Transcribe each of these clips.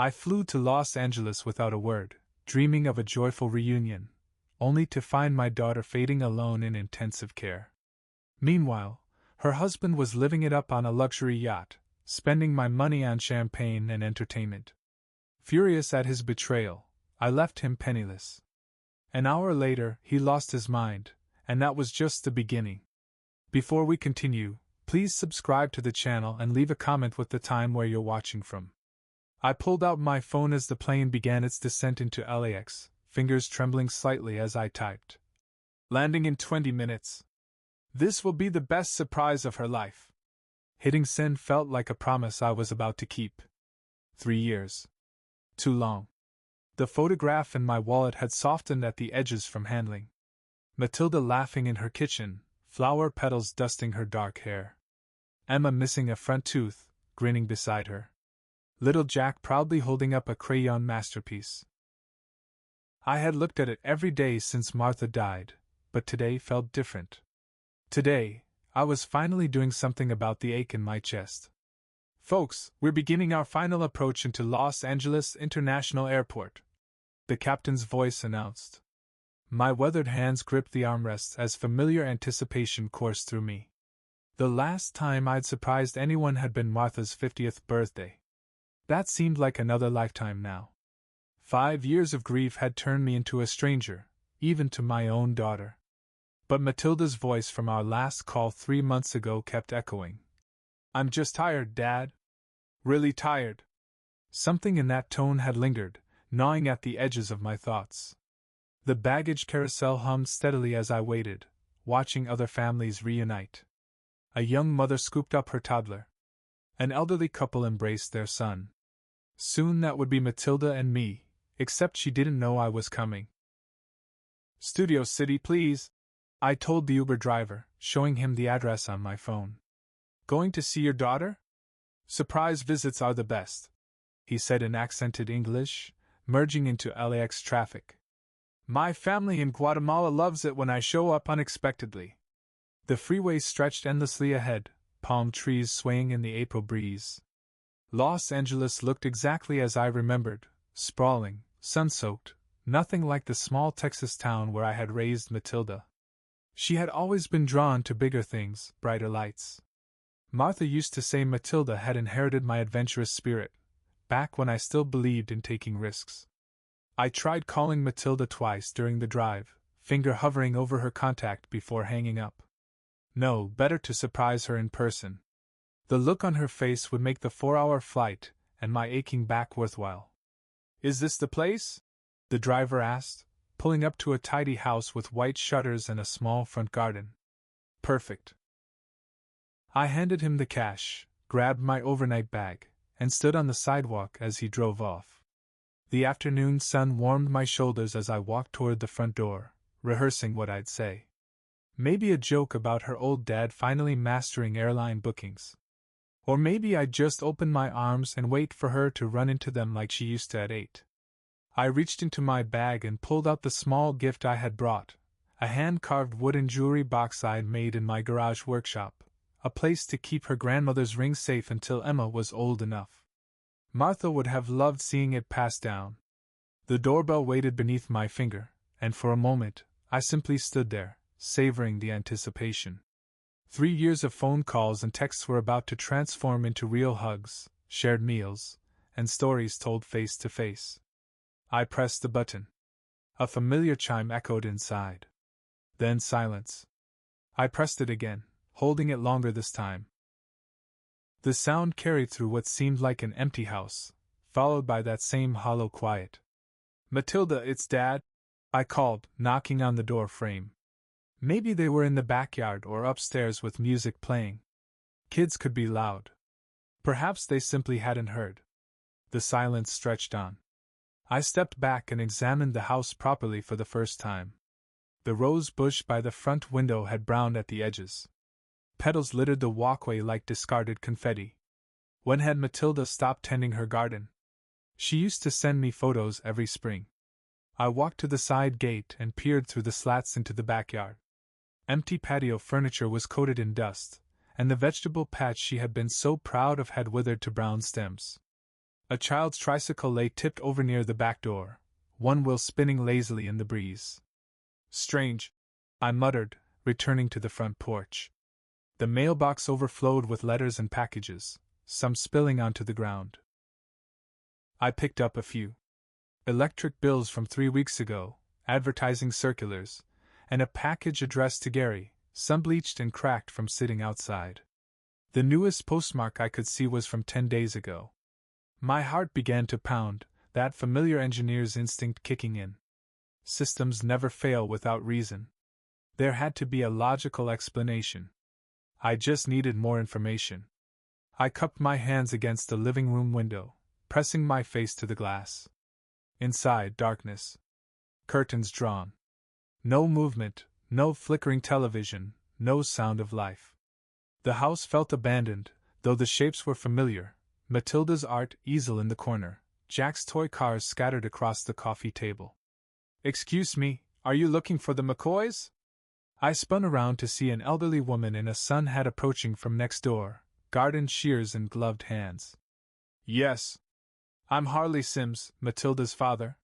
I flew to Los Angeles without a word, dreaming of a joyful reunion, only to find my daughter fading alone in intensive care. Meanwhile, her husband was living it up on a luxury yacht, spending my money on champagne and entertainment. Furious at his betrayal, I left him penniless. An hour later, he lost his mind, and that was just the beginning. Before we continue, please subscribe to the channel and leave a comment with the time where you're watching from. I pulled out my phone as the plane began its descent into LAX, fingers trembling slightly as I typed. Landing in 20 minutes. This will be the best surprise of her life. Hitting send felt like a promise I was about to keep. 3 years. Too long. The photograph in my wallet had softened at the edges from handling. Matilda laughing in her kitchen, flower petals dusting her dark hair. Emma missing a front tooth, grinning beside her. Little Jack proudly holding up a crayon masterpiece. I had looked at it every day since Martha died, but today felt different. Today, I was finally doing something about the ache in my chest. Folks, we're beginning our final approach into Los Angeles International Airport, the captain's voice announced. My weathered hands gripped the armrests as familiar anticipation coursed through me. The last time I'd surprised anyone had been Martha's 50th birthday. That seemed like another lifetime now. 5 years of grief had turned me into a stranger, even to my own daughter. But Matilda's voice from our last call 3 months ago kept echoing. I'm just tired, Dad. Really tired. Something in that tone had lingered, gnawing at the edges of my thoughts. The baggage carousel hummed steadily as I waited, watching other families reunite. A young mother scooped up her toddler. An elderly couple embraced their son. Soon that would be Matilda and me, except she didn't know I was coming. Studio City, please, I told the Uber driver, showing him the address on my phone. Going to see your daughter? Surprise visits are the best, he said in accented English, merging into LAX traffic. My family in Guatemala loves it when I show up unexpectedly. The freeway stretched endlessly ahead, palm trees swaying in the April breeze. Los Angeles looked exactly as I remembered, sprawling, sun-soaked, nothing like the small Texas town where I had raised Matilda. She had always been drawn to bigger things, brighter lights. Martha used to say Matilda had inherited my adventurous spirit, back when I still believed in taking risks. I tried calling Matilda twice during the drive, finger hovering over her contact before hanging up. No, better to surprise her in person. The look on her face would make the 4-hour flight and my aching back worthwhile. Is this the place? The driver asked, pulling up to a tidy house with white shutters and a small front garden. Perfect. I handed him the cash, grabbed my overnight bag, and stood on the sidewalk as he drove off. The afternoon sun warmed my shoulders as I walked toward the front door, rehearsing what I'd say. Maybe a joke about her old dad finally mastering airline bookings. Or maybe I'd just open my arms and wait for her to run into them like she used to at 8. I reached into my bag and pulled out the small gift I had brought, a hand-carved wooden jewelry box I'd made in my garage workshop, a place to keep her grandmother's ring safe until Emma was old enough. Martha would have loved seeing it passed down. The doorbell waited beneath my finger, and for a moment, I simply stood there, savoring the anticipation. 3 years of phone calls and texts were about to transform into real hugs, shared meals, and stories told face to face. I pressed the button. A familiar chime echoed inside. Then silence. I pressed it again, holding it longer this time. The sound carried through what seemed like an empty house, followed by that same hollow quiet. Matilda, it's Dad, I called, knocking on the door frame. Maybe they were in the backyard or upstairs with music playing. Kids could be loud. Perhaps they simply hadn't heard. The silence stretched on. I stepped back and examined the house properly for the first time. The rose bush by the front window had browned at the edges. Petals littered the walkway like discarded confetti. When had Matilda stopped tending her garden? She used to send me photos every spring. I walked to the side gate and peered through the slats into the backyard. Empty patio furniture was coated in dust, and the vegetable patch she had been so proud of had withered to brown stems. A child's tricycle lay tipped over near the back door, one wheel spinning lazily in the breeze. Strange, I muttered, returning to the front porch. The mailbox overflowed with letters and packages, some spilling onto the ground. I picked up a few. Electric bills from 3 weeks ago, advertising circulars, and a package addressed to Gary, some bleached and cracked from sitting outside. The newest postmark I could see was from 10 days ago. My heart began to pound, that familiar engineer's instinct kicking in. Systems never fail without reason. There had to be a logical explanation. I just needed more information. I cupped my hands against the living room window, pressing my face to the glass. Inside, darkness. Curtains drawn. No movement, no flickering television, no sound of life. The house felt abandoned, though the shapes were familiar. Matilda's art easel in the corner, Jack's toy cars scattered across the coffee table. "Excuse me, are you looking for the McCoys?" I spun around to see an elderly woman in a sun hat approaching from next door, garden shears in gloved hands. "Yes. I'm Harley Sims, Matilda's father.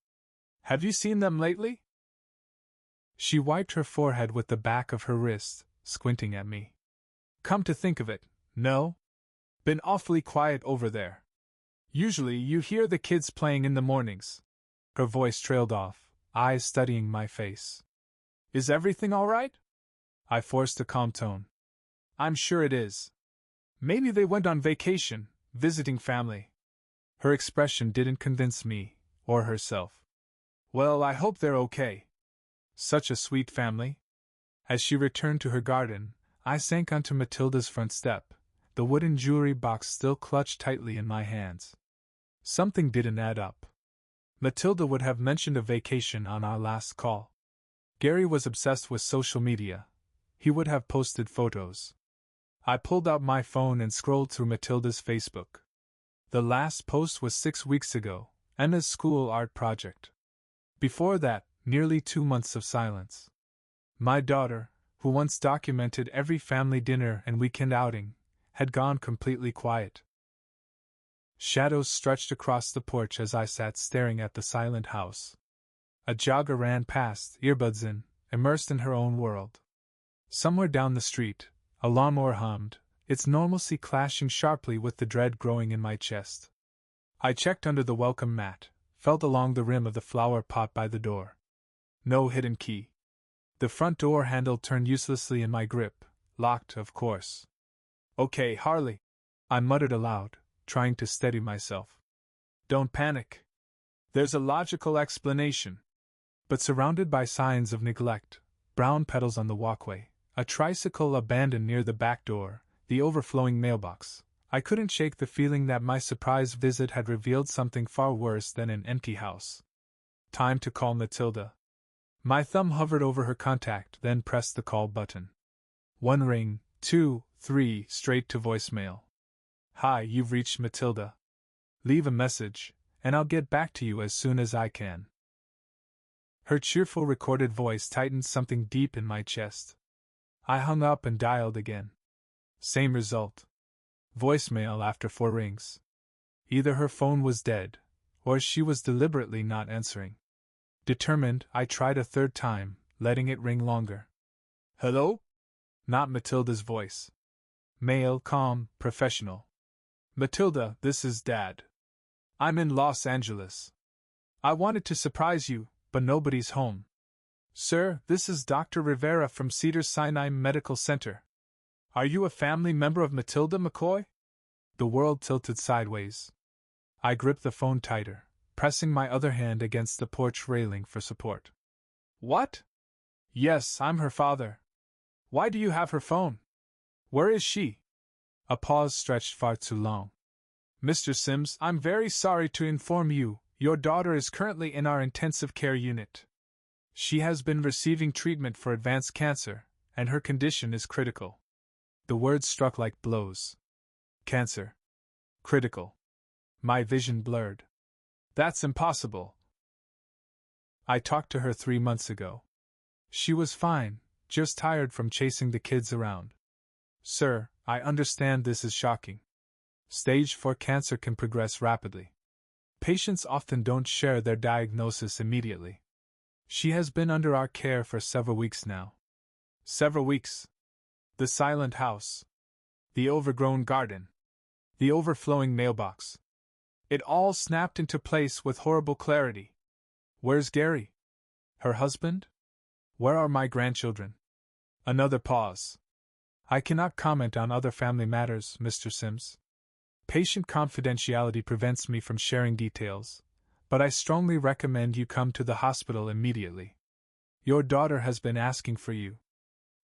Have you seen them lately?" She wiped her forehead with the back of her wrist, squinting at me. "Come to think of it, no. Been awfully quiet over there. Usually you hear the kids playing in the mornings." Her voice trailed off, eyes studying my face. "Is everything all right?" I forced a calm tone. "I'm sure it is. Maybe they went on vacation, visiting family." Her expression didn't convince me, or herself. "Well, I hope they're okay. Such a sweet family." As she returned to her garden, I sank onto Matilda's front step, the wooden jewelry box still clutched tightly in my hands. Something didn't add up. Matilda would have mentioned a vacation on our last call. Gary was obsessed with social media. He would have posted photos. I pulled out my phone and scrolled through Matilda's Facebook. The last post was 6 weeks ago, Emma's school art project. Before that, nearly 2 months of silence. My daughter, who once documented every family dinner and weekend outing, had gone completely quiet. Shadows stretched across the porch as I sat staring at the silent house. A jogger ran past, earbuds in, immersed in her own world. Somewhere down the street, a lawnmower hummed, its normalcy clashing sharply with the dread growing in my chest. I checked under the welcome mat, felt along the rim of the flower pot by the door. No hidden key. The front door handle turned uselessly in my grip, locked, of course. "Okay, Harley," I muttered aloud, trying to steady myself. "Don't panic. There's a logical explanation." But surrounded by signs of neglect, brown petals on the walkway, a tricycle abandoned near the back door, the overflowing mailbox, I couldn't shake the feeling that my surprise visit had revealed something far worse than an empty house. Time to call Matilda. My thumb hovered over her contact, then pressed the call button. 1 ring, 2, 3, straight to voicemail. "Hi, you've reached Matilda. Leave a message, and I'll get back to you as soon as I can." Her cheerful recorded voice tightened something deep in my chest. I hung up and dialed again. Same result. Voicemail after 4 rings. Either her phone was dead, or she was deliberately not answering. Determined, I tried a third time, letting it ring longer. "Hello?" Not Matilda's voice. Male, calm, professional. "Matilda, this is Dad. I'm in Los Angeles. I wanted to surprise you, but nobody's home. Sir, this is Dr. Rivera from Cedars-Sinai Medical Center. Are you a family member of Matilda McCoy?" The world tilted sideways. I gripped the phone tighter, pressing my other hand against the porch railing for support. "What?" "Yes, I'm her father. Why do you have her phone? Where is she?" A pause stretched far too long. "Mr. Sims, I'm very sorry to inform you, your daughter is currently in our intensive care unit. She has been receiving treatment for advanced cancer, and her condition is critical." The words struck like blows. Cancer. Critical. My vision blurred. "That's impossible." "I talked to her 3 months ago. She was fine, just tired from chasing the kids around." "Sir, I understand this is shocking. Stage 4 cancer can progress rapidly. Patients often don't share their diagnosis immediately. She has been under our care for several weeks now. Several weeks. The silent house. The overgrown garden. The overflowing mailbox. It all snapped into place with horrible clarity. Where's Gary? Her husband? Where are my grandchildren? Another pause. I cannot comment on other family matters, Mr. Sims. Patient confidentiality prevents me from sharing details, but I strongly recommend you come to the hospital immediately. Your daughter has been asking for you.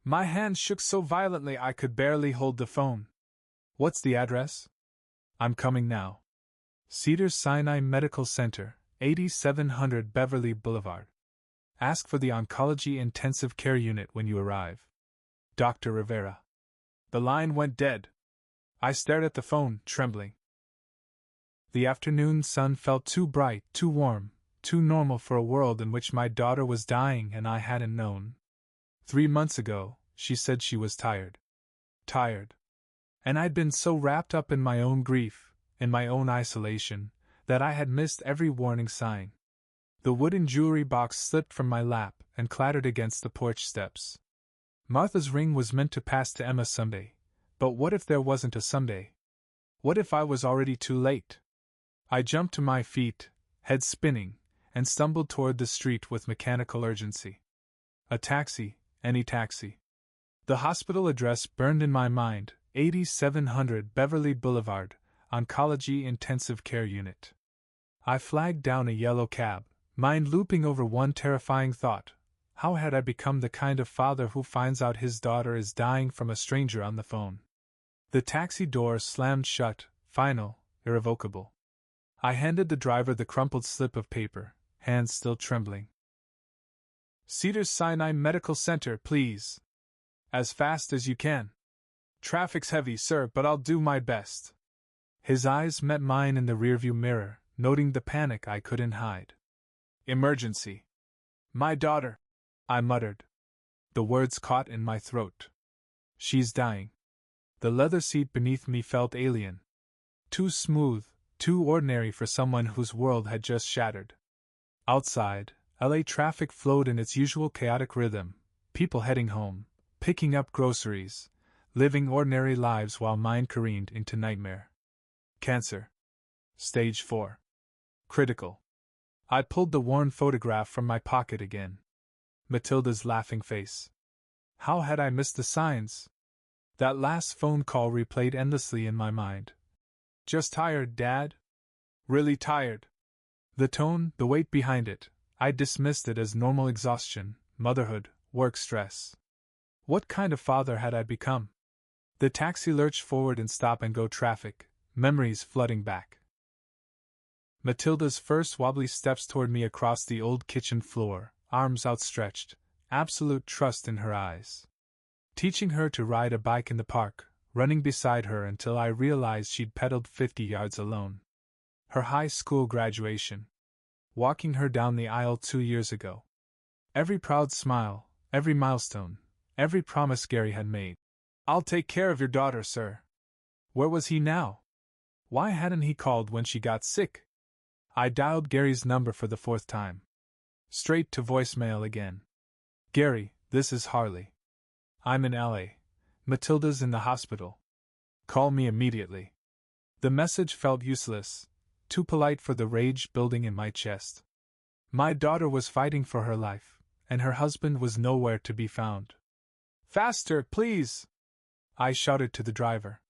My hand shook so violently I could barely hold the phone. What's the address? I'm coming now. Cedars-Sinai Medical Center, 8700 Beverly Boulevard. Ask for the Oncology Intensive Care Unit when you arrive. Dr. Rivera. The line went dead. I stared at the phone, trembling. The afternoon sun felt too bright, too warm, too normal for a world in which my daughter was dying and I hadn't known. 3 months ago, she said she was tired. Tired. And I'd been so wrapped up in my own grief, in my own isolation, that I had missed every warning sign. The wooden jewelry box slipped from my lap and clattered against the porch steps. Martha's ring was meant to pass to Emma someday, but what if there wasn't a someday? What if I was already too late? I jumped to my feet, head spinning, and stumbled toward the street with mechanical urgency. A taxi, any taxi. The hospital address burned in my mind, 8700 Beverly Boulevard, Oncology Intensive Care Unit. I flagged down a yellow cab, mind looping over one terrifying thought. How had I become the kind of father who finds out his daughter is dying from a stranger on the phone? The taxi door slammed shut, final, irrevocable. I handed the driver the crumpled slip of paper, hands still trembling. Cedars-Sinai Medical Center, please. As fast as you can. Traffic's heavy, sir, but I'll do my best. His eyes met mine in the rearview mirror, noting the panic I couldn't hide. Emergency. My daughter, I muttered. The words caught in my throat. She's dying. The leather seat beneath me felt alien. Too smooth, too ordinary for someone whose world had just shattered. Outside, LA traffic flowed in its usual chaotic rhythm, people heading home, picking up groceries, living ordinary lives while mine careened into nightmare. Cancer. Stage 4. Critical. I pulled the worn photograph from my pocket again. Matilda's laughing face. How had I missed the signs? That last phone call replayed endlessly in my mind. Just tired, Dad? Really tired. The tone, the weight behind it, I dismissed it as normal exhaustion, motherhood, work stress. What kind of father had I become? The taxi lurched forward in stop-and-go traffic, memories flooding back. Matilda's first wobbly steps toward me across the old kitchen floor, arms outstretched, absolute trust in her eyes. Teaching her to ride a bike in the park, running beside her until I realized she'd pedaled 50 yards alone. Her high school graduation. Walking her down the aisle 2 years ago. Every proud smile, every milestone, every promise Gary had made. I'll take care of your daughter, sir. Where was he now? Why hadn't he called when she got sick? I dialed Gary's number for the 4th time. Straight to voicemail again. Gary, this is Harley. I'm in LA. Matilda's in the hospital. Call me immediately. The message felt useless, too polite for the rage building in my chest. My daughter was fighting for her life, and her husband was nowhere to be found. Faster, please! I shouted to the driver.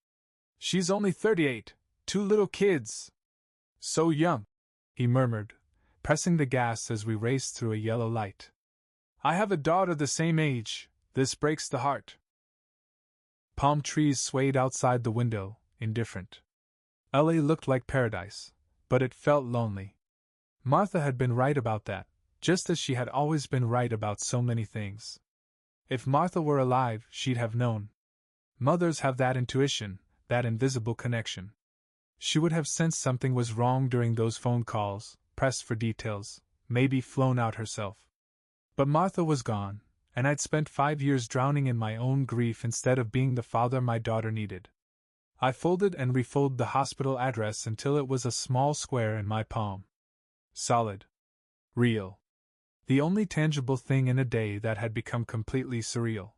She's only 38, 2 little kids. So young, he murmured, pressing the gas as we raced through a yellow light. I have a daughter the same age. This breaks the heart. Palm trees swayed outside the window, indifferent. LA looked like paradise, but it felt lonely. Martha had been right about that, just as she had always been right about so many things. If Martha were alive, she'd have known. Mothers have that intuition, that invisible connection. She would have sensed something was wrong during those phone calls, pressed for details, maybe flown out herself. But Martha was gone, and I'd spent 5 years drowning in my own grief instead of being the father my daughter needed. I folded and refolded the hospital address until it was a small square in my palm. Solid. Real. The only tangible thing in a day that had become completely surreal.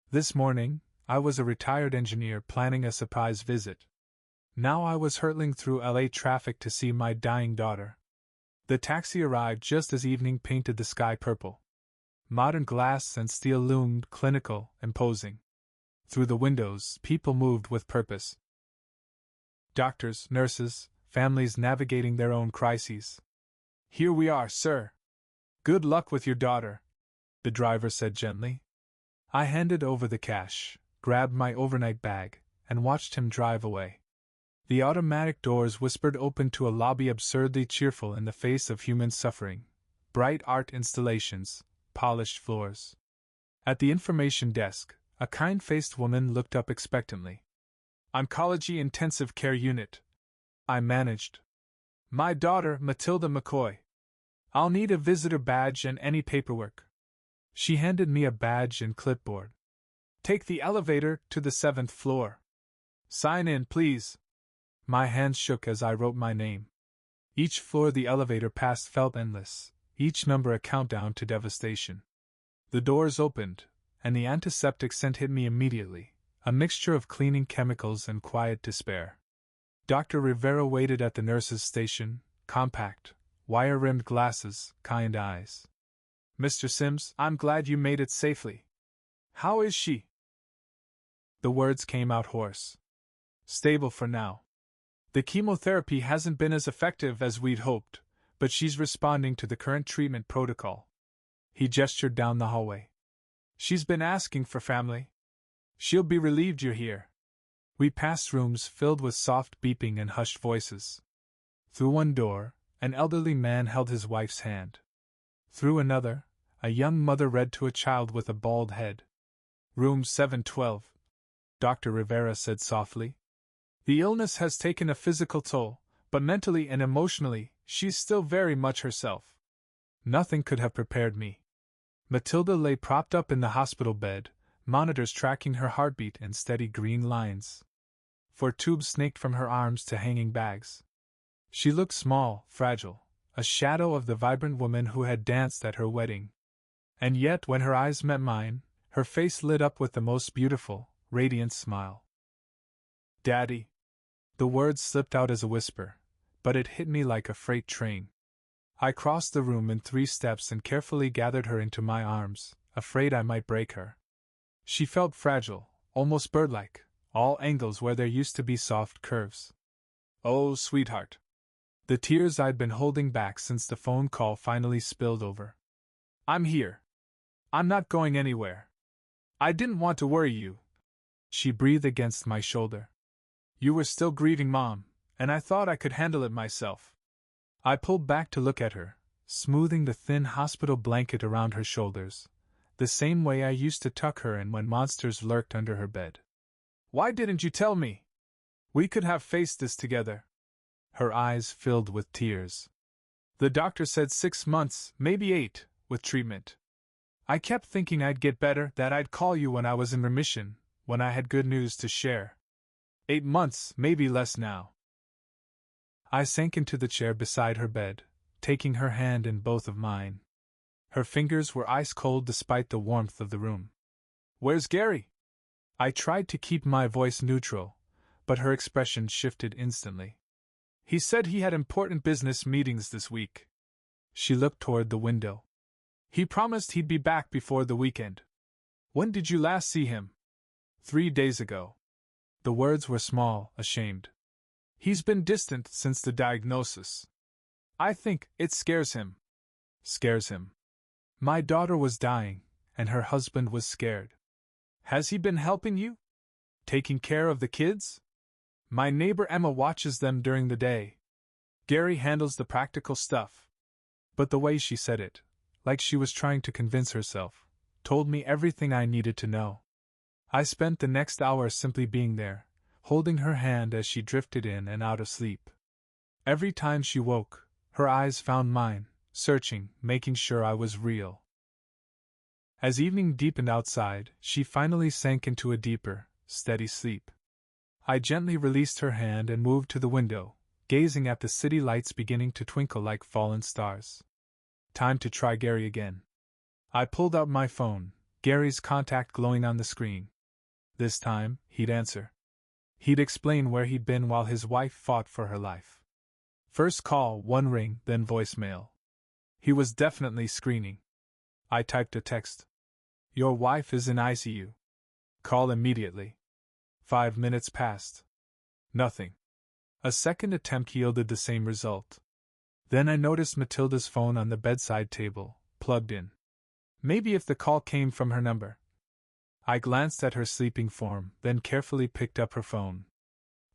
This morning, I was a retired engineer planning a surprise visit. Now I was hurtling through LA traffic to see my dying daughter. The taxi arrived just as evening painted the sky purple. Modern glass and steel loomed clinical, imposing. Through the windows, people moved with purpose. Doctors, nurses, families navigating their own crises. "Here we are, sir. Good luck with your daughter," the driver said gently. I handed over the cash, grabbed my overnight bag, and watched him drive away. The automatic doors whispered open to a lobby absurdly cheerful in the face of human suffering. Bright art installations, polished floors. At the information desk, a kind-faced woman looked up expectantly. "Oncology Intensive Care Unit," I managed. "My daughter, Matilda McCoy. I'll need a visitor badge and any paperwork." She handed me a badge and clipboard. "Take the elevator to the 7th floor. Sign in, please." My hands shook as I wrote my name. Each floor the elevator passed felt endless, each number a countdown to devastation. The doors opened, and the antiseptic scent hit me immediately, a mixture of cleaning chemicals and quiet despair. Dr. Rivera waited at the nurse's station, compact, wire-rimmed glasses, kind eyes. "Mr. Sims, I'm glad you made it safely. How is she?" The words came out hoarse. "Stable for now. The chemotherapy hasn't been as effective as we'd hoped, but she's responding to the current treatment protocol." He gestured down the hallway. "She's been asking for family. She'll be relieved you're here." We passed rooms filled with soft beeping and hushed voices. Through one door, an elderly man held his wife's hand. Through another, a young mother read to a child with a bald head. "Room 712, Dr. Rivera said softly. "The illness has taken a physical toll, but mentally and emotionally, she's still very much herself." Nothing could have prepared me. Matilda lay propped up in the hospital bed, monitors tracking her heartbeat and steady green lines. 4 tubes snaked from her arms to hanging bags. She looked small, fragile, a shadow of the vibrant woman who had danced at her wedding. And yet, when her eyes met mine, her face lit up with the most beautiful, radiant smile. "Daddy." The words slipped out as a whisper, but it hit me like a freight train. I crossed the room in 3 steps and carefully gathered her into my arms, afraid I might break her. She felt fragile, almost bird-like, all angles where there used to be soft curves. "Oh, sweetheart." The tears I'd been holding back since the phone call finally spilled over. "I'm here. I'm not going anywhere. I didn't want to worry you." She breathed against my shoulder. "You were still grieving Mom, and I thought I could handle it myself." I pulled back to look at her, smoothing the thin hospital blanket around her shoulders, the same way I used to tuck her in when monsters lurked under her bed. "Why didn't you tell me? We could have faced this together." Her eyes filled with tears. "The doctor said 6 months, maybe 8, with treatment. I kept thinking I'd get better, that I'd call you when I was in remission, when I had good news to share. 8 months, maybe less now." I sank into the chair beside her bed, taking her hand in both of mine. Her fingers were ice cold despite the warmth of the room. "Where's Gary?" I tried to keep my voice neutral, but her expression shifted instantly. "He said he had important business meetings this week." She looked toward the window. "He promised he'd be back before the weekend." "When did you last see him?" 3 days ago." The words were small, ashamed. "He's been distant since the diagnosis. I think it scares him." "Scares him?" My daughter was dying, and her husband was scared. "Has he been helping you? Taking care of the kids?" "My neighbor Emma watches them during the day. Gary handles the practical stuff." But the way she said it, like she was trying to convince herself, told me everything I needed to know. I spent the next hour simply being there, holding her hand as she drifted in and out of sleep. Every time she woke, her eyes found mine, searching, making sure I was real. As evening deepened outside, she finally sank into a deeper, steady sleep. I gently released her hand and moved to the window, gazing at the city lights beginning to twinkle like fallen stars. Time to try Gary again. I pulled out my phone, Gary's contact glowing on the screen. This time, he'd answer. He'd explain where he'd been while his wife fought for her life. First call, one ring, then voicemail. He was definitely screening. I typed a text. Your wife is in ICU. Call immediately. 5 minutes passed. Nothing. A second attempt yielded the same result. Then I noticed Matilda's phone on the bedside table, plugged in. Maybe if the call came from her number. I glanced at her sleeping form, then carefully picked up her phone.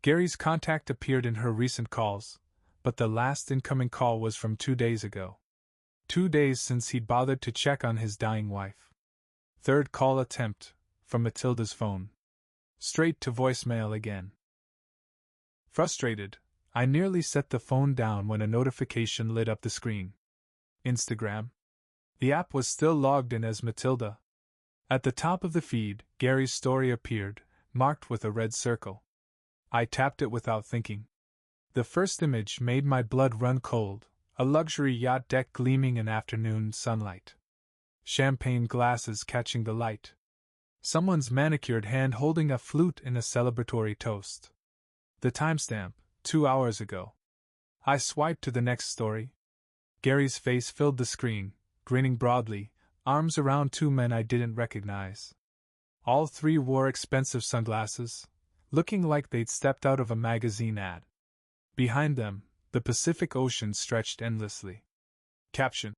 Gary's contact appeared in her recent calls, but the last incoming call was from 2 days ago. 2 days since he'd bothered to check on his dying wife. Third call attempt, from Matilda's phone. Straight to voicemail again. Frustrated, I nearly set the phone down when a notification lit up the screen. Instagram. The app was still logged in as Matilda. At the top of the feed, Gary's story appeared, marked with a red circle. I tapped it without thinking. The first image made my blood run cold, a luxury yacht deck gleaming in afternoon sunlight. Champagne glasses catching the light. Someone's manicured hand holding a flute in a celebratory toast. The timestamp, 2 hours ago. I swiped to the next story. Gary's face filled the screen, grinning broadly, arms around 2 men I didn't recognize. All 3 wore expensive sunglasses, looking like they'd stepped out of a magazine ad. Behind them, the Pacific Ocean stretched endlessly. Caption: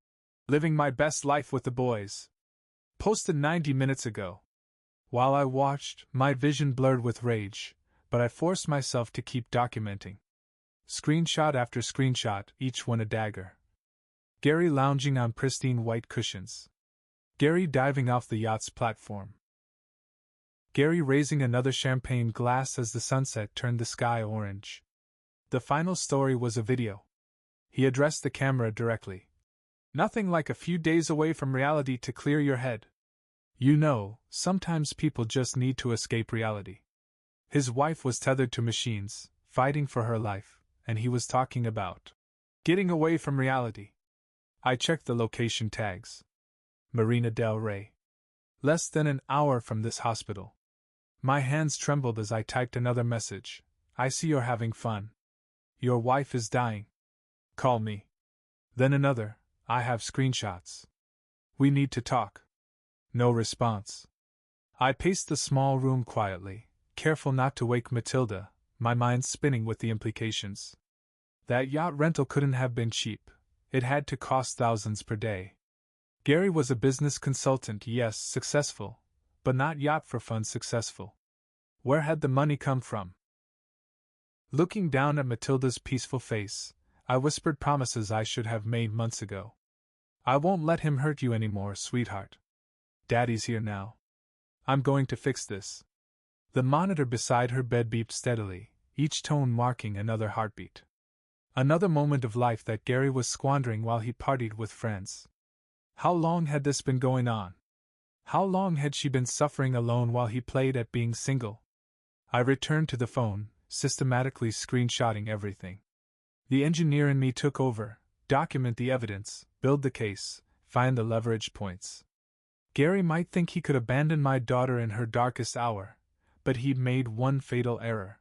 Living my best life with the boys. Posted 90 minutes ago. While I watched, my vision blurred with rage, but I forced myself to keep documenting. Screenshot after screenshot, each one a dagger. Gary lounging on pristine white cushions. Gary diving off the yacht's platform. Gary raising another champagne glass as the sunset turned the sky orange. The final story was a video. He addressed the camera directly. Nothing like a few days away from reality to clear your head. You know, sometimes people just need to escape reality. His wife was tethered to machines, fighting for her life, and he was talking about getting away from reality. I checked the location tags. Marina del Rey. Less than an hour from this hospital. My hands trembled as I typed another message. I see you're having fun. Your wife is dying. Call me. Then another. I have screenshots. We need to talk. No response. I paced the small room quietly, careful not to wake Matilda, my mind spinning with the implications. That yacht rental couldn't have been cheap. It had to cost thousands per day. Gary was a business consultant, yes, successful, but not yacht for fun successful. Where had the money come from? Looking down at Matilda's peaceful face, I whispered promises I should have made months ago. I won't let him hurt you anymore, sweetheart. Daddy's here now. I'm going to fix this. The monitor beside her bed beeped steadily, each tone marking another heartbeat. Another moment of life that Gary was squandering while he partied with friends. How long had this been going on? How long had she been suffering alone while he played at being single? I returned to the phone, systematically screenshotting everything. The engineer in me took over, document the evidence, build the case, find the leverage points. Gary might think he could abandon my daughter in her darkest hour, but he'd made one fatal error.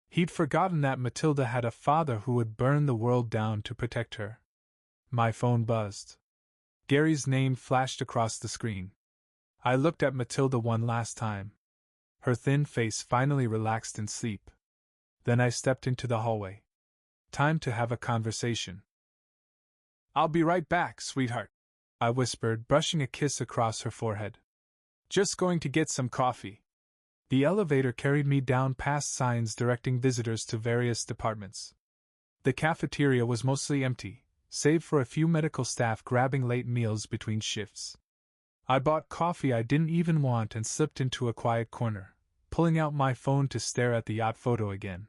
He'd forgotten that Matilda had a father who would burn the world down to protect her. My phone buzzed. Gary's name flashed across the screen. I looked at Matilda one last time. Her thin face finally relaxed in sleep. Then I stepped into the hallway. Time to have a conversation. I'll be right back, sweetheart, I whispered, brushing a kiss across her forehead. Just going to get some coffee. The elevator carried me down past signs directing visitors to various departments. The cafeteria was mostly empty, save for a few medical staff grabbing late meals between shifts. I bought coffee I didn't even want and slipped into a quiet corner, pulling out my phone to stare at the yacht photo again.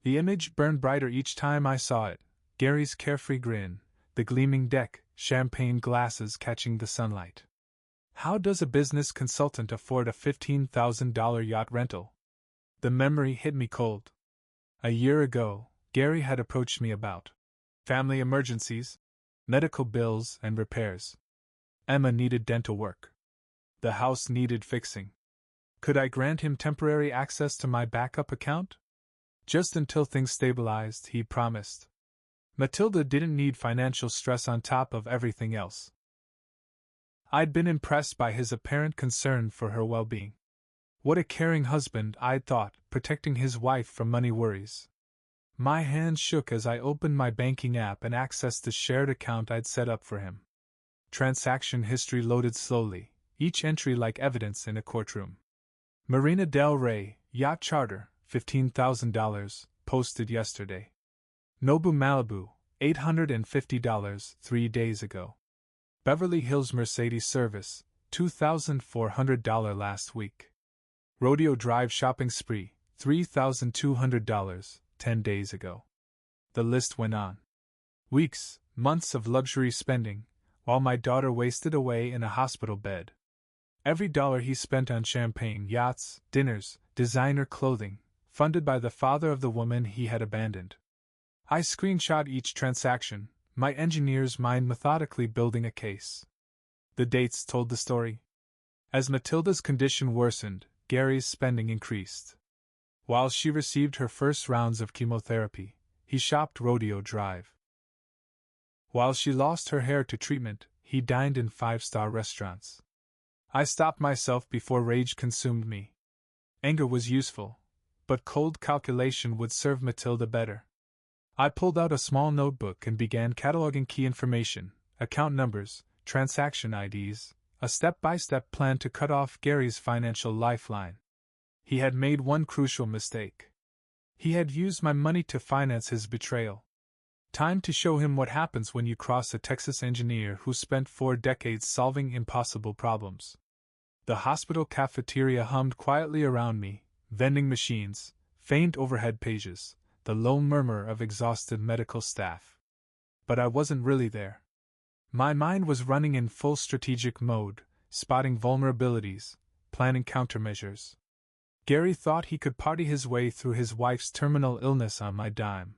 The image burned brighter each time I saw it, Gary's carefree grin, the gleaming deck, champagne glasses catching the sunlight. How does a business consultant afford a $15,000 yacht rental? The memory hit me cold. A year ago, Gary had approached me about family emergencies, medical bills, and repairs. Emma needed dental work. The house needed fixing. Could I grant him temporary access to my backup account? Just until things stabilized, he promised. Matilda didn't need financial stress on top of everything else. I'd been impressed by his apparent concern for her well-being. What a caring husband, I'd thought, protecting his wife from money worries. My hand shook as I opened my banking app and accessed the shared account I'd set up for him. Transaction history loaded slowly, each entry like evidence in a courtroom. Marina del Rey, yacht charter, $15,000, posted yesterday. Nobu Malibu, $850, 3 days ago. Beverly Hills Mercedes service, $2,400 last week. Rodeo Drive shopping spree, $3,200, 10 days ago. The list went on. Weeks, months of luxury spending, while my daughter wasted away in a hospital bed. Every dollar he spent on champagne, yachts, dinners, designer clothing, funded by the father of the woman he had abandoned. I screenshot each transaction, my engineer's mind methodically building a case. The dates told the story. As Matilda's condition worsened, Gary's spending increased. While she received her first rounds of chemotherapy, he shopped Rodeo Drive. While she lost her hair to treatment, he dined in 5-star restaurants. I stopped myself before rage consumed me. Anger was useful, but cold calculation would serve Matilda better. I pulled out a small notebook and began cataloging key information, account numbers, transaction IDs, a step-by-step plan to cut off Gary's financial lifeline. He had made one crucial mistake. He had used my money to finance his betrayal. Time to show him what happens when you cross a Texas engineer who spent 4 decades solving impossible problems. The hospital cafeteria hummed quietly around me, vending machines, faint overhead pages, the low murmur of exhausted medical staff. But I wasn't really there. My mind was running in full strategic mode, spotting vulnerabilities, planning countermeasures. Gary thought he could party his way through his wife's terminal illness on my dime.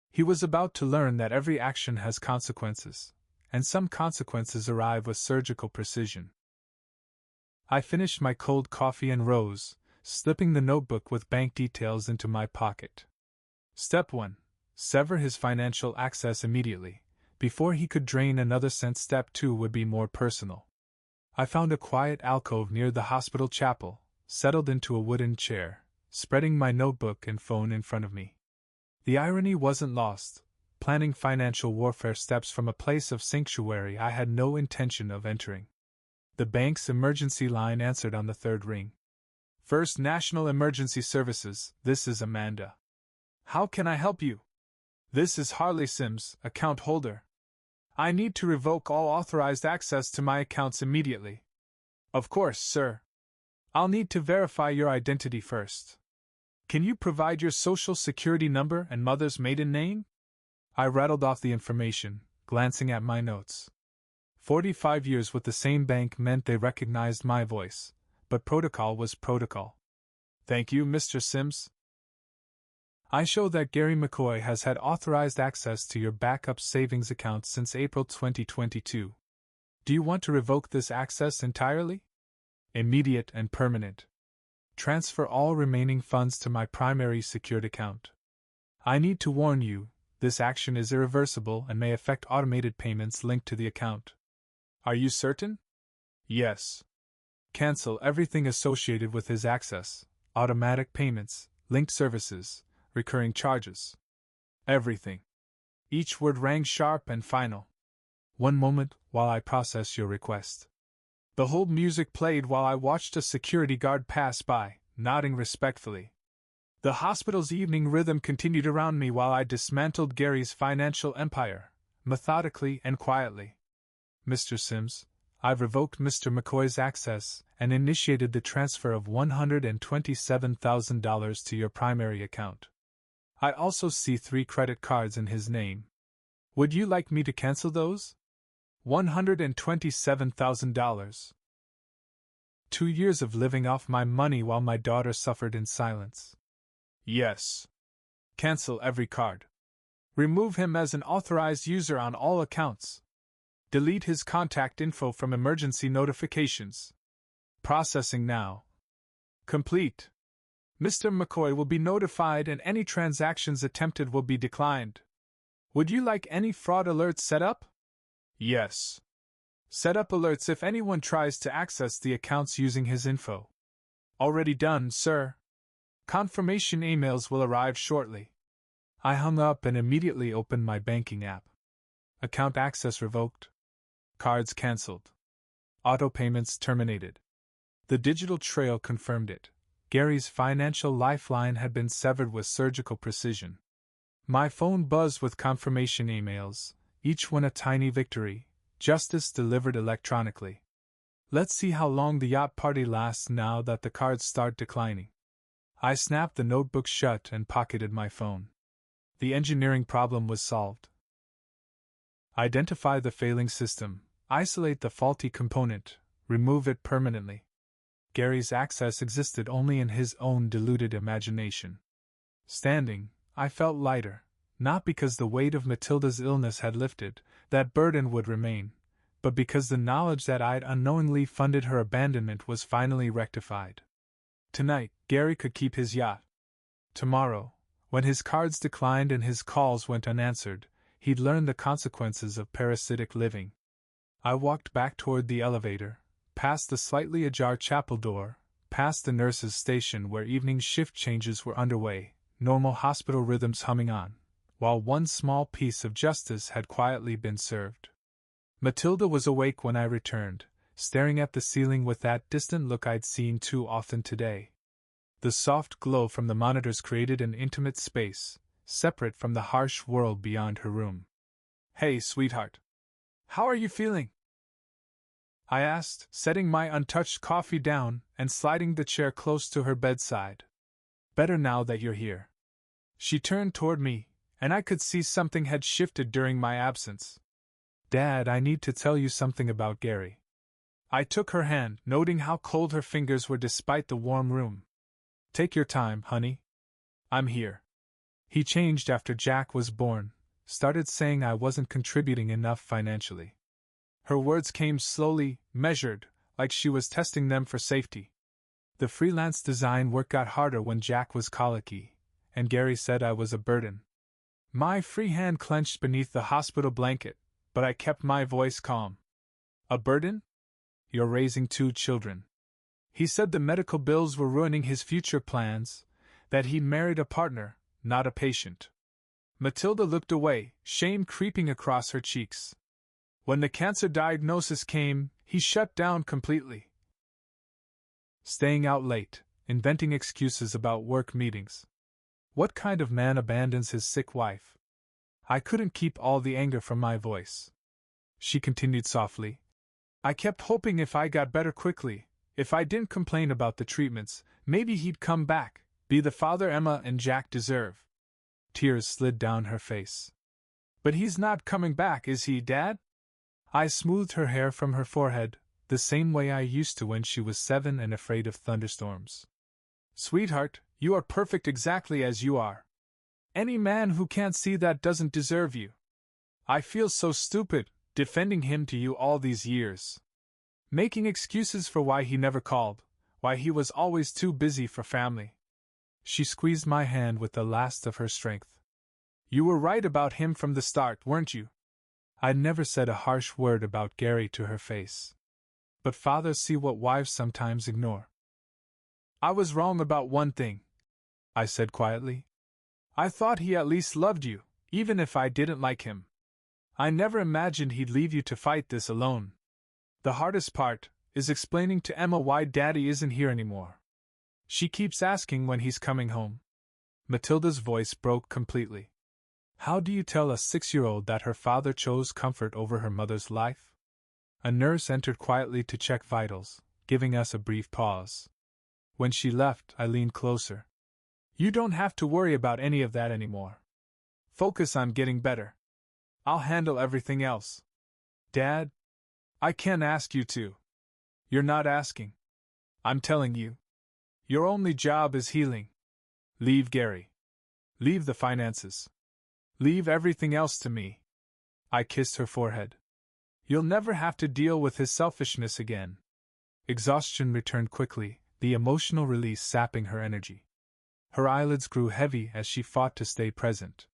He was about to learn that every action has consequences, and some consequences arrive with surgical precision. I finished my cold coffee and rose, slipping the notebook with bank details into my pocket. Step 1. Sever his financial access immediately, before he could drain another cent. Step 2 would be more personal. I found a quiet alcove near the hospital chapel, settled into a wooden chair, spreading my notebook and phone in front of me. The irony wasn't lost. Planning financial warfare steps from a place of sanctuary I had no intention of entering. The bank's emergency line answered on the 3rd ring. First National Emergency Services, this is Amanda. How can I help you? This is Harley Sims, account holder. I need to revoke all authorized access to my accounts immediately. Of course, sir. I'll need to verify your identity first. Can you provide your social security number and mother's maiden name? I rattled off the information, glancing at my notes. 45 years with the same bank meant they recognized my voice, but protocol was protocol. Thank you, Mr. Sims. I show that Gary McCoy has had authorized access to your backup savings account since April 2022. Do you want to revoke this access entirely? Immediate and permanent. Transfer all remaining funds to my primary secured account. I need to warn you, this action is irreversible and may affect automated payments linked to the account. Are you certain? Yes. Cancel everything associated with his access, automatic payments, linked services, recurring charges. Everything. Each word rang sharp and final. One moment while I process your request. The hold music played while I watched a security guard pass by, nodding respectfully. The hospital's evening rhythm continued around me while I dismantled Gary's financial empire, methodically and quietly. Mr. Sims, I've revoked Mr. McCoy's access and initiated the transfer of $127,000 to your primary account. I also see 3 credit cards in his name. Would you like me to cancel those? $127,000. 2 years of living off my money while my daughter suffered in silence. Yes. Cancel every card. Remove him as an authorized user on all accounts. Delete his contact info from emergency notifications. Processing now. Complete. Mr. McCoy will be notified and any transactions attempted will be declined. Would you like any fraud alerts set up? Yes. Set up alerts if anyone tries to access the accounts using his info. Already done, sir. Confirmation emails will arrive shortly. I hung up and immediately opened my banking app. Account access revoked. Cards cancelled. Auto payments terminated. The digital trail confirmed it. Gary's financial lifeline had been severed with surgical precision. My phone buzzed with confirmation emails, each one a tiny victory, justice delivered electronically. Let's see how long the yacht party lasts now that the cards start declining. I snapped the notebook shut and pocketed my phone. The engineering problem was solved. Identify the failing system, isolate the faulty component, remove it permanently. Gary's access existed only in his own deluded imagination. Standing, I felt lighter, not because the weight of Matilda's illness had lifted, that burden would remain, but because the knowledge that I'd unknowingly funded her abandonment was finally rectified. Tonight, Gary could keep his yacht. Tomorrow, when his cards declined and his calls went unanswered, he'd learn the consequences of parasitic living. I walked back toward the elevator, past the slightly ajar chapel door, past the nurse's station where evening shift changes were underway, normal hospital rhythms humming on, while one small piece of justice had quietly been served. Matilda was awake when I returned, staring at the ceiling with that distant look I'd seen too often today. The soft glow from the monitors created an intimate space, separate from the harsh world beyond her room. "Hey, sweetheart. How are you feeling?" I asked, setting my untouched coffee down and sliding the chair close to her bedside. "Better now that you're here." She turned toward me, and I could see something had shifted during my absence. "Dad, I need to tell you something about Gary." I took her hand, noting how cold her fingers were despite the warm room. "Take your time, honey. I'm here." He changed after Jack was born, started saying I wasn't contributing enough financially. Her words came slowly, measured, like she was testing them for safety. The freelance design work got harder when Jack was colicky, and Gary said I was a burden. My free hand clenched beneath the hospital blanket, but I kept my voice calm. "A burden? You're raising 2 children." He said the medical bills were ruining his future plans, that he'd married a partner, not a patient. Matilda looked away, shame creeping across her cheeks. When the cancer diagnosis came, he shut down completely. Staying out late, inventing excuses about work meetings. What kind of man abandons his sick wife? I couldn't keep all the anger from my voice. She continued softly. "I kept hoping if I got better quickly, if I didn't complain about the treatments, maybe he'd come back, be the father Emma and Jack deserve." Tears slid down her face. "But he's not coming back, is he, Dad?" I smoothed her hair from her forehead, the same way I used to when she was 7 and afraid of thunderstorms. "Sweetheart, you are perfect exactly as you are. Any man who can't see that doesn't deserve you. I feel so stupid, defending him to you all these years. Making excuses for why he never called, why he was always too busy for family." She squeezed my hand with the last of her strength. "You were right about him from the start, weren't you?" I'd never said a harsh word about Gary to her face. But fathers see what wives sometimes ignore. "I was wrong about one thing," I said quietly. "I thought he at least loved you, even if I didn't like him. I never imagined he'd leave you to fight this alone. The hardest part is explaining to Emma why Daddy isn't here anymore. She keeps asking when he's coming home." Matilda's voice broke completely. How do you tell a 6-year-old that her father chose comfort over her mother's life? A nurse entered quietly to check vitals, giving us a brief pause. When she left, I leaned closer. "You don't have to worry about any of that anymore. Focus on getting better. I'll handle everything else." "Dad, I can't ask you to." "You're not asking. I'm telling you. Your only job is healing. Leave Gary. Leave the finances. Leave everything else to me. I kissed her forehead. You'll never have to deal with his selfishness again. Exhaustion returned quickly, the emotional release sapping her energy. Her eyelids grew heavy as she fought to stay present.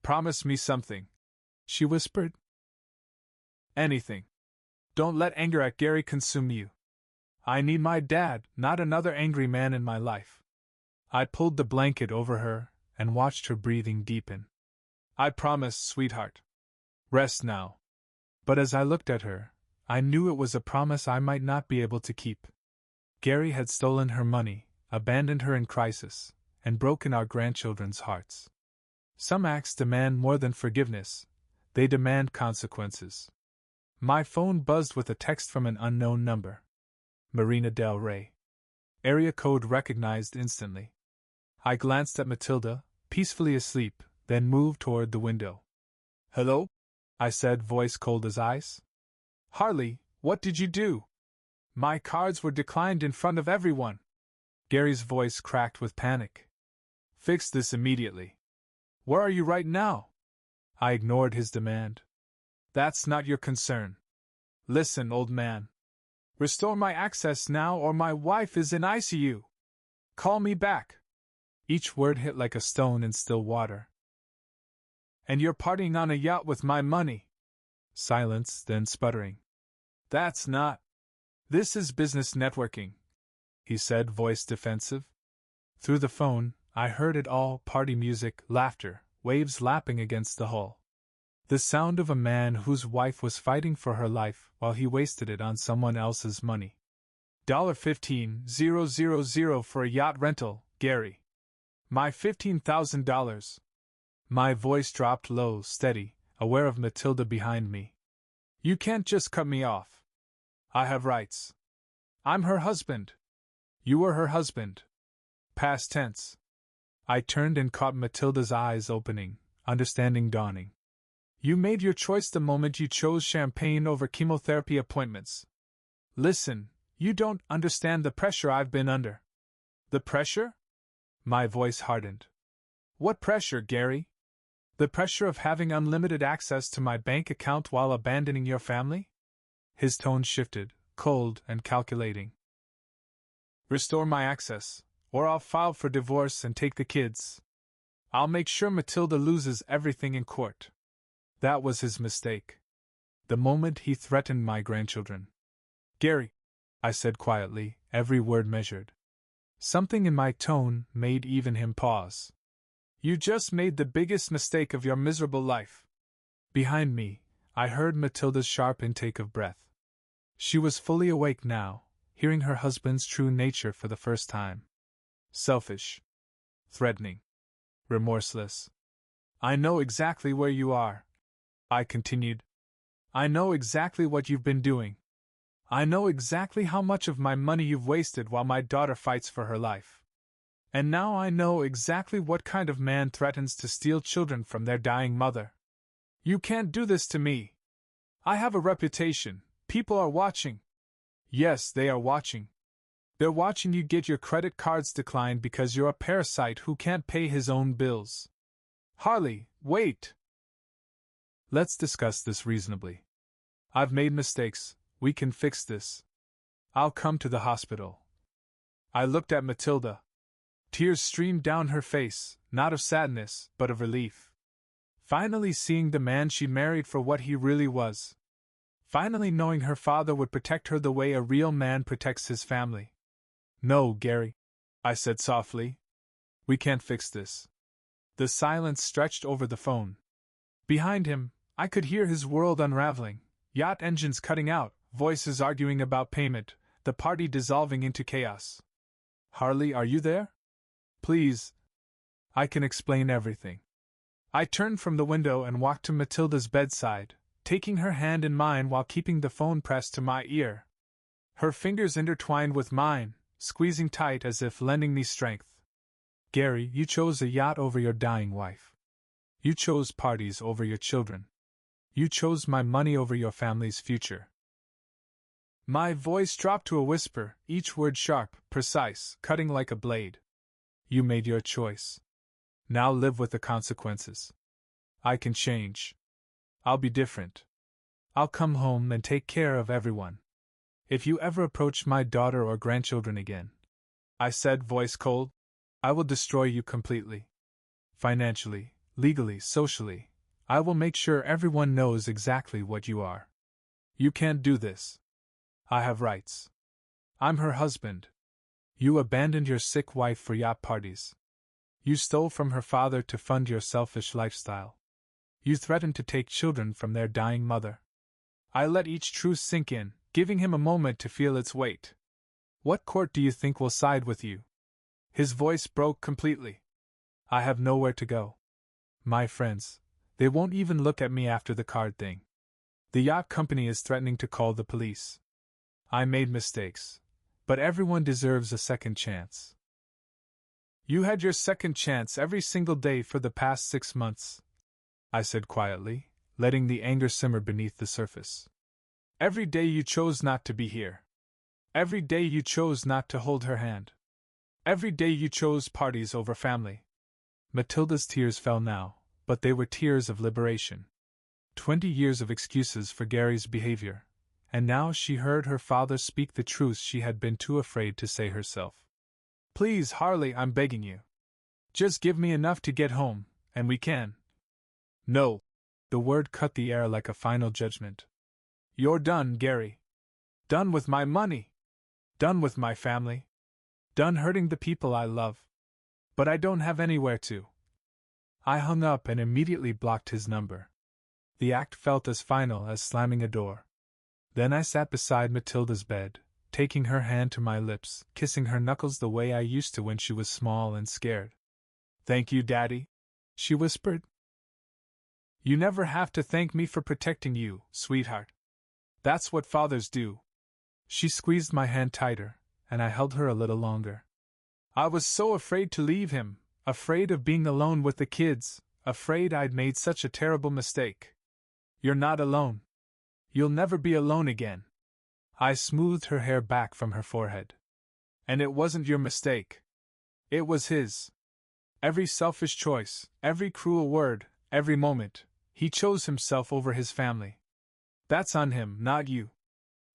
Promise me something, she whispered. Anything. Don't let anger at Gary consume you. I need my dad, not another angry man in my life. I pulled the blanket over her and watched her breathing deepen. I promise, sweetheart. Rest now. But as I looked at her, I knew it was a promise I might not be able to keep. Gary had stolen her money, abandoned her in crisis, and broken our grandchildren's hearts. Some acts demand more than forgiveness, they demand consequences. My phone buzzed with a text from an unknown number. Marina Del Rey. Area code recognized instantly. I glanced at Matilda, peacefully asleep, then moved toward the window. Hello? I said, voice cold as ice. Harley, what did you do? My cards were declined in front of everyone. Gary's voice cracked with panic. Fix this immediately. Where are you right now? I ignored his demand. That's not your concern. Listen, old man. Restore my access now or my wife is in ICU. Call me back. Each word hit like a stone in still water. And you're partying on a yacht with my money. Silence, then sputtering. That's not. This is business networking, he said, voice defensive. Through the phone, I heard it all, party music, laughter, waves lapping against the hull. The sound of a man whose wife was fighting for her life while he wasted it on someone else's money. $15,000 for a yacht rental, Gary. My $15,000. My voice dropped low, steady, aware of Matilda behind me. You can't just cut me off. I have rights. I'm her husband. You were her husband. Past tense. I turned and caught Matilda's eyes opening, understanding dawning. You made your choice the moment you chose champagne over chemotherapy appointments. Listen, you don't understand the pressure I've been under. The pressure? My voice hardened. What pressure, Gary? The pressure of having unlimited access to my bank account while abandoning your family? His tone shifted, cold and calculating. Restore my access, or I'll file for divorce and take the kids. I'll make sure Matilda loses everything in court. That was his mistake. The moment he threatened my grandchildren. Gary, I said quietly, every word measured. Something in my tone made even him pause. You just made the biggest mistake of your miserable life. Behind me, I heard Matilda's sharp intake of breath. She was fully awake now, hearing her husband's true nature for the first time. Selfish. Threatening. Remorseless. I know exactly where you are, I continued. I know exactly what you've been doing. I know exactly how much of my money you've wasted while my daughter fights for her life. And now I know exactly what kind of man threatens to steal children from their dying mother. You can't do this to me. I have a reputation. People are watching. Yes, they are watching. They're watching you get your credit cards declined because you're a parasite who can't pay his own bills. Harley, wait! Let's discuss this reasonably. I've made mistakes. We can fix this. I'll come to the hospital. I looked at Matilda. Tears streamed down her face, not of sadness, but of relief. Finally seeing the man she married for what he really was. Finally knowing her father would protect her the way a real man protects his family. No, Gary, I said softly. We can't fix this. The silence stretched over the phone. Behind him, I could hear his world unraveling, yacht engines cutting out, voices arguing about payment, the party dissolving into chaos. Harley, are you there? Please. I can explain everything. I turned from the window and walked to Matilda's bedside, taking her hand in mine while keeping the phone pressed to my ear. Her fingers intertwined with mine, squeezing tight as if lending me strength. Gary, you chose a yacht over your dying wife. You chose parties over your children. You chose my money over your family's future. My voice dropped to a whisper, each word sharp, precise, cutting like a blade. You made your choice. Now live with the consequences. I can change. I'll be different. I'll come home and take care of everyone. If you ever approach my daughter or grandchildren again, I said, voice cold, I will destroy you completely. Financially, legally, socially, I will make sure everyone knows exactly what you are. You can't do this. I have rights. I'm her husband. You abandoned your sick wife for yacht parties. You stole from her father to fund your selfish lifestyle. You threatened to take children from their dying mother. I let each truth sink in, giving him a moment to feel its weight. What court do you think will side with you? His voice broke completely. I have nowhere to go. My friends, they won't even look at me after the card thing. The yacht company is threatening to call the police. I made mistakes, but everyone deserves a second chance. You had your second chance every single day for the past 6 months, I said quietly, letting the anger simmer beneath the surface. Every day you chose not to be here. Every day you chose not to hold her hand. Every day you chose parties over family. Matilda's tears fell now, but they were tears of liberation. 20 years of excuses for Gary's behavior, and now she heard her father speak the truth she had been too afraid to say herself. Please, Harley, I'm begging you. Just give me enough to get home, and we can. No. The word cut the air like a final judgment. You're done, Gary. Done with my money. Done with my family. Done hurting the people I love. But I don't have anywhere to. I hung up and immediately blocked his number. The act felt as final as slamming a door. Then I sat beside Matilda's bed, taking her hand to my lips, kissing her knuckles the way I used to when she was small and scared. Thank you, Daddy, she whispered. You never have to thank me for protecting you, sweetheart. That's what fathers do. She squeezed my hand tighter, and I held her a little longer. I was so afraid to leave him, afraid of being alone with the kids, afraid I'd made such a terrible mistake. You're not alone. You'll never be alone again. I smoothed her hair back from her forehead. And it wasn't your mistake. It was his. Every selfish choice, every cruel word, every moment, he chose himself over his family. That's on him, not you.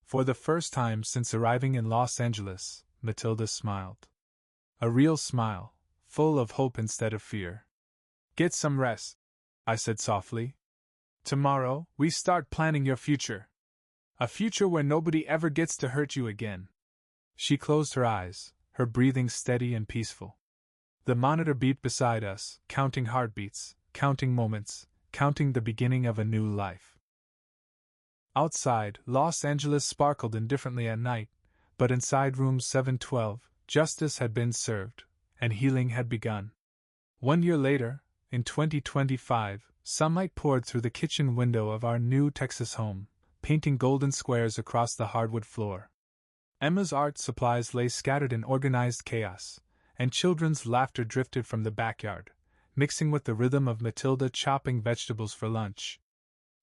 For the first time since arriving in Los Angeles, Matilda smiled. A real smile, full of hope instead of fear. Get some rest, I said softly. Tomorrow, we start planning your future. A future where nobody ever gets to hurt you again. She closed her eyes, her breathing steady and peaceful. The monitor beeped beside us, counting heartbeats, counting moments, counting the beginning of a new life. Outside, Los Angeles sparkled indifferently at night, but inside room 712, justice had been served, and healing had begun. 1 year later, in 2025, sunlight poured through the kitchen window of our new Texas home, painting golden squares across the hardwood floor. Emma's art supplies lay scattered in organized chaos, and children's laughter drifted from the backyard, mixing with the rhythm of Matilda chopping vegetables for lunch.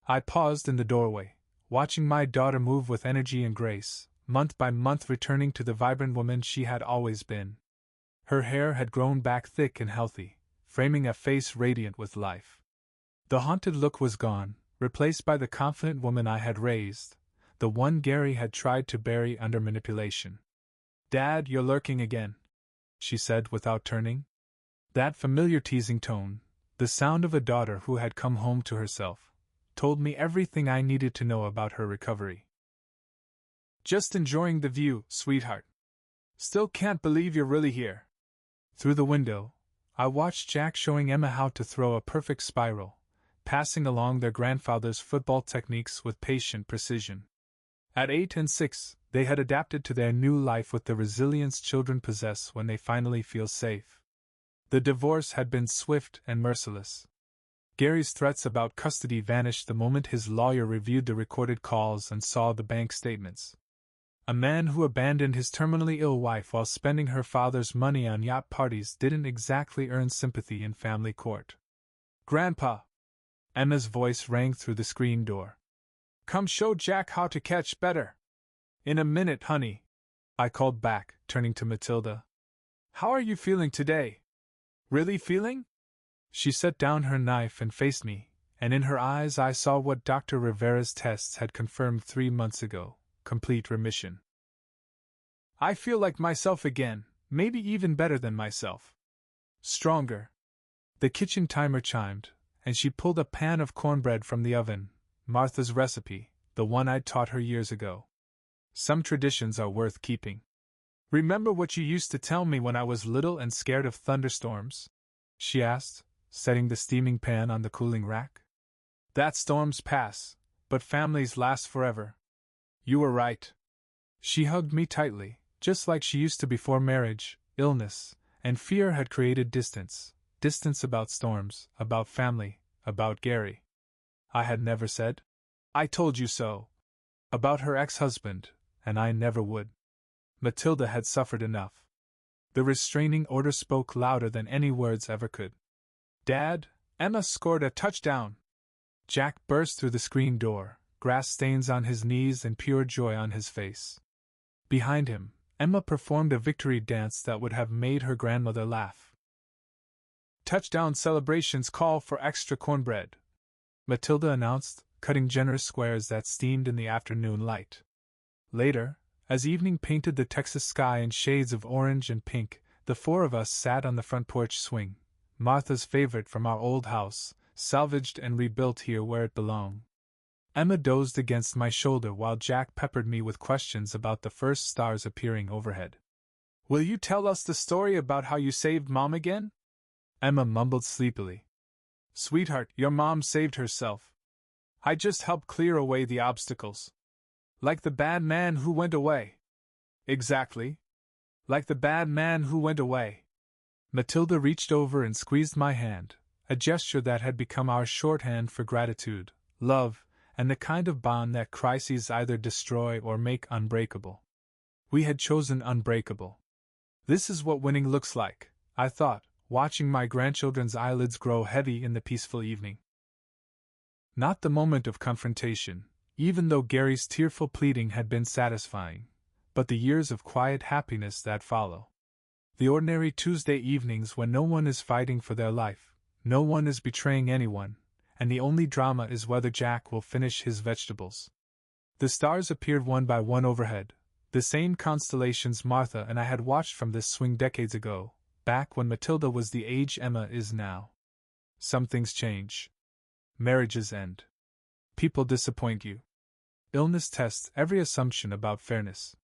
I paused in the doorway, watching my daughter move with energy and grace, month by month returning to the vibrant woman she had always been. Her hair had grown back thick and healthy, framing a face radiant with life. The haunted look was gone, replaced by the confident woman I had raised, the one Gary had tried to bury under manipulation. Dad, you're lurking again, she said without turning. That familiar teasing tone, the sound of a daughter who had come home to herself, told me everything I needed to know about her recovery. Just enjoying the view, sweetheart. Still can't believe you're really here. Through the window, I watched Jack showing Emma how to throw a perfect spiral, passing along their grandfather's football techniques with patient precision. At 8 and 6, they had adapted to their new life with the resilience children possess when they finally feel safe. The divorce had been swift and merciless. Gary's threats about custody vanished the moment his lawyer reviewed the recorded calls and saw the bank statements. A man who abandoned his terminally ill wife while spending her father's money on yacht parties didn't exactly earn sympathy in family court. Grandpa! Emma's voice rang through the screen door. Come show Jack how to catch better! In a minute, honey, I called back, turning to Matilda. How are you feeling today? Really feeling? She set down her knife and faced me, and in her eyes I saw what Dr. Rivera's tests had confirmed 3 months ago: complete remission. I feel like myself again, maybe even better than myself. Stronger. The kitchen timer chimed, and she pulled a pan of cornbread from the oven, Martha's recipe, the one I'd taught her years ago. Some traditions are worth keeping. Remember what you used to tell me when I was little and scared of thunderstorms? She asked, setting the steaming pan on the cooling rack. That storms pass, but families last forever. You were right. She hugged me tightly, just like she used to before marriage, illness, and fear had created distance. Distance about storms, about family, about Gary. I had never said, I told you so. About her ex-husband, and I never would. Matilda had suffered enough. The restraining order spoke louder than any words ever could. Dad, Emma scored a touchdown! Jack burst through the screen door, grass stains on his knees and pure joy on his face. Behind him, Emma performed a victory dance that would have made her grandmother laugh. Touchdown celebrations call for extra cornbread, Matilda announced, cutting generous squares that steamed in the afternoon light. Later, as evening painted the Texas sky in shades of orange and pink, the 4 of us sat on the front porch swing, Martha's favorite from our old house, salvaged and rebuilt here where it belonged. Emma dozed against my shoulder while Jack peppered me with questions about the first stars appearing overhead. Will you tell us the story about how you saved Mom again? Emma mumbled sleepily. Sweetheart, your mom saved herself. I just helped clear away the obstacles. Like the bad man who went away. Exactly. Like the bad man who went away. Matilda reached over and squeezed my hand, a gesture that had become our shorthand for gratitude, love, and the kind of bond that crises either destroy or make unbreakable. We had chosen unbreakable. This is what winning looks like, I thought, watching my grandchildren's eyelids grow heavy in the peaceful evening. Not the moment of confrontation, even though Gary's tearful pleading had been satisfying, but the years of quiet happiness that follow. The ordinary Tuesday evenings when no one is fighting for their life, no one is betraying anyone, and the only drama is whether Jack will finish his vegetables. The stars appeared one by one overhead, the same constellations Martha and I had watched from this swing decades ago, back when Matilda was the age Emma is now. Some things change. Marriages end. People disappoint you. Illness tests every assumption about fairness.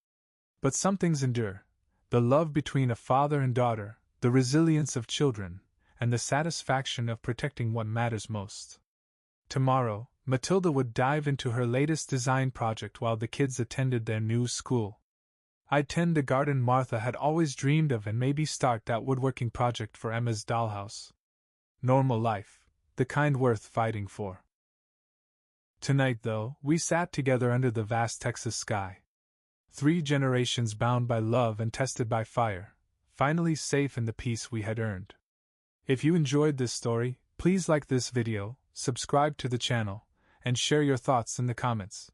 But some things endure. The love between a father and daughter, the resilience of children, and the satisfaction of protecting what matters most. Tomorrow, Matilda would dive into her latest design project while the kids attended their new school. I'd tend the garden Martha had always dreamed of and maybe start that woodworking project for Emma's dollhouse. Normal life, the kind worth fighting for. Tonight, though, we sat together under the vast Texas sky. 3 generations bound by love and tested by fire, finally safe in the peace we had earned. If you enjoyed this story, please like this video, subscribe to the channel, and share your thoughts in the comments.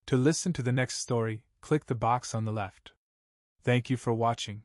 To listen to the next story, click the box on the left. Thank you for watching.